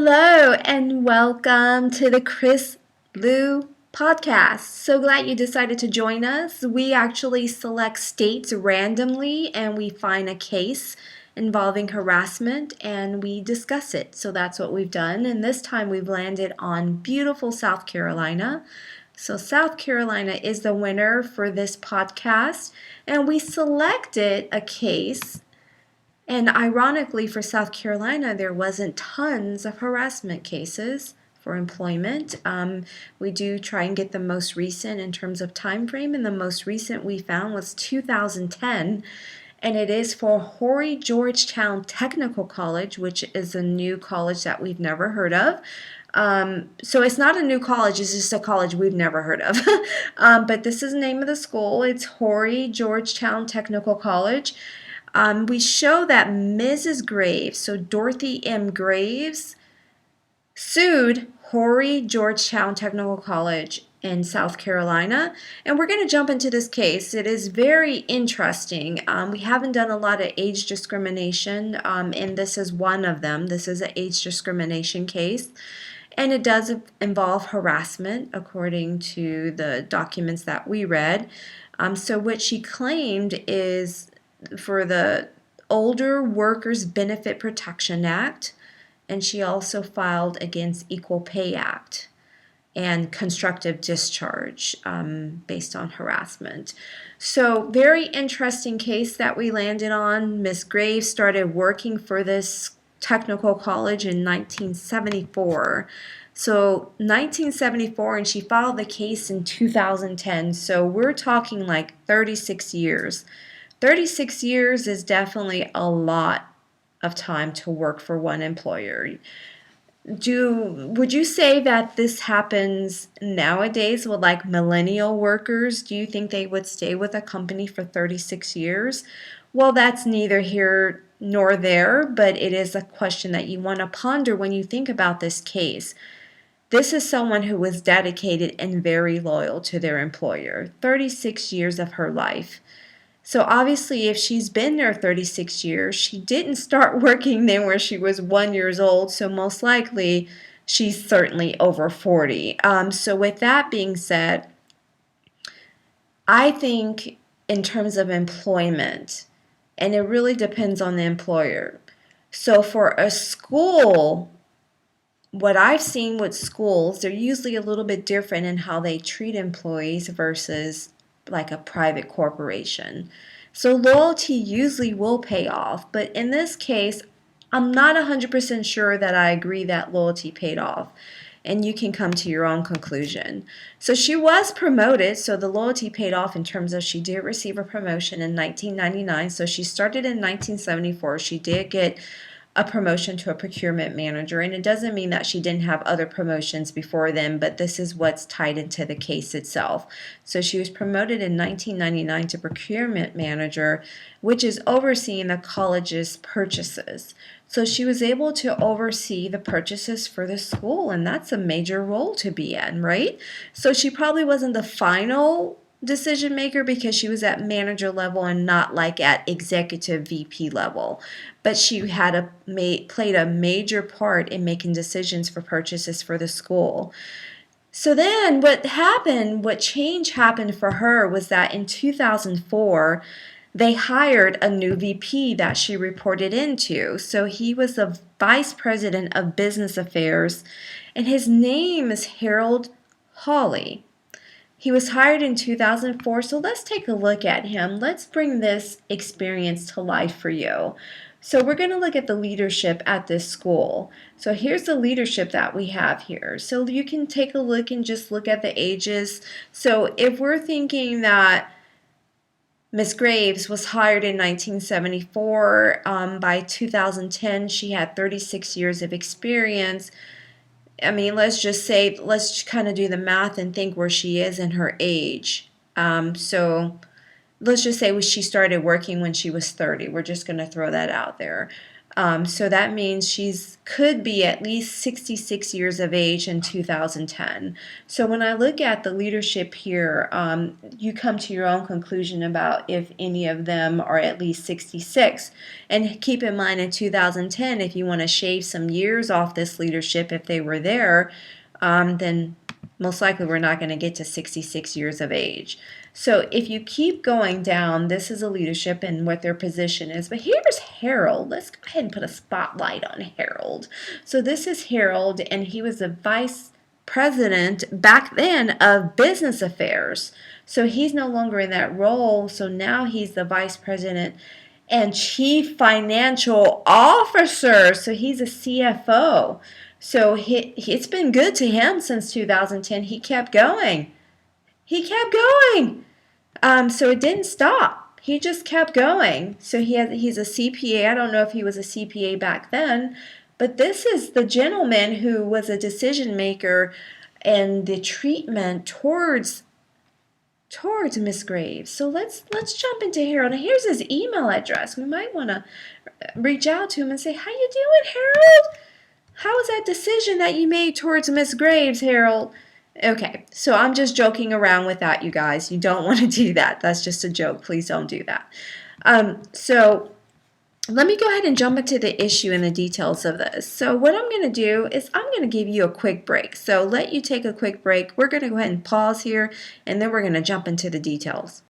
Hello and welcome to the Kris Lou Podcast. So glad you decided to join us. We actually select states randomly and we find a case involving harassment and we discuss it. So that's what we've done. And this time we've landed on beautiful South Carolina. So South Carolina is the winner for this podcast. And we selected a case. And ironically, for South Carolina, there wasn't tons of harassment cases for employment. We do try and get the most recent in terms of time frame, and the most recent we found was 2010, and it is for Horry-Georgetown Technical College, which is a new college that we've never heard of. So it's not a new college, it's just a college we've never heard of. But this is the name of the school. It's Horry-Georgetown Technical College. We show that Mrs. Graves, so Dorothy M. Graves, sued Horry-Georgetown Technical College in South Carolina. And we're going to jump into this case. It is very interesting. We haven't done a lot of age discrimination, and this is one of them. This is an age discrimination case. And it does involve harassment, according to the documents that we read. So what she claimed is for the Older Workers Benefit Protection Act, and she also filed against Equal Pay Act and constructive discharge based on harassment. So very interesting case that we landed on. Miss Graves started working for this technical college in 1974. So 1974, and she filed the case in 2010. So we're talking like 36 years. 36 years is definitely a lot of time to work for one employer. Would you say that this happens nowadays with like millennial workers? Do you think they would stay with a company for 36 years? Well, that's neither here nor there, but it is a question that you want to ponder when you think about this case. This is someone who was dedicated and very loyal to their employer, 36 years of her life. So obviously, if she's been there 36 years, she didn't start working then where she was 1 year old. So most likely, she's certainly over 40. So with that being said, I think in terms of employment, and it really depends on the employer. So for a school, what I've seen with schools, they're usually a little bit different in how they treat employees versus like a private corporation. So loyalty usually will pay off, but in this case, I'm not 100% sure that I agree that loyalty paid off, and you can come to your own conclusion. So she was promoted, so the loyalty paid off in terms of she did receive a promotion in 1999. So she started in 1974. She did get a promotion to a procurement manager, and it doesn't mean that she didn't have other promotions before then, but this is what's tied into the case itself. So she was promoted in 1999 to procurement manager, which is overseeing the college's purchases. So she was able to oversee the purchases for the school, and that's a major role to be in, right? So she probably wasn't the final decision maker because she was at manager level and not like at executive VP level, but she had played a major part in making decisions for purchases for the school. So then what change happened for her was that in 2004 they hired a new VP that she reported into. So he was the vice president of business affairs, and his name is Harold Hawley. He was hired in 2004, so let's take a look at him. Let's bring this experience to life for you. So we're going to look at the leadership at this school. So here's the leadership that we have here. So you can take a look and just look at the ages. So if we're thinking that Miss Graves was hired in 1974, by 2010 she had 36 years of experience. I mean, let's kind of do the math and think where she is in her age. So let's just say she started working when she was 30. We're just going to throw that out there. So that means she's could be at least 66 years of age in 2010. So when I look at the leadership here, you come to your own conclusion about if any of them are at least 66. And keep in mind in 2010, if you want to shave some years off this leadership, if they were there, then most likely we're not going to get to 66 years of age. So if you keep going down, this is a leadership and what their position is. But here's Harold. Let's go ahead and put a spotlight on Harold. So this is Harold, and he was the vice president back then of business affairs. So he's no longer in that role. So now he's the vice president and chief financial officer. So he's a CFO. So it's been good to him since 2010. He kept going. He kept going. So it didn't stop. He just kept going. So he's a CPA. I don't know if he was a CPA back then, but this is the gentleman who was a decision maker and the treatment towards Miss Graves. So let's jump into Harold. Now here's his email address. We might want to reach out to him and say, "How you doing, Harold? How was that decision that you made towards Miss Graves, Harold?" Okay, so I'm just joking around with that, you guys. You don't want to do that. That's just a joke. Please don't do that. So let me go ahead and jump into the issue and the details of this. So what I'm going to do is I'm going to give you a quick break. So let you take a quick break. We're going to go ahead and pause here, and then we're going to jump into the details.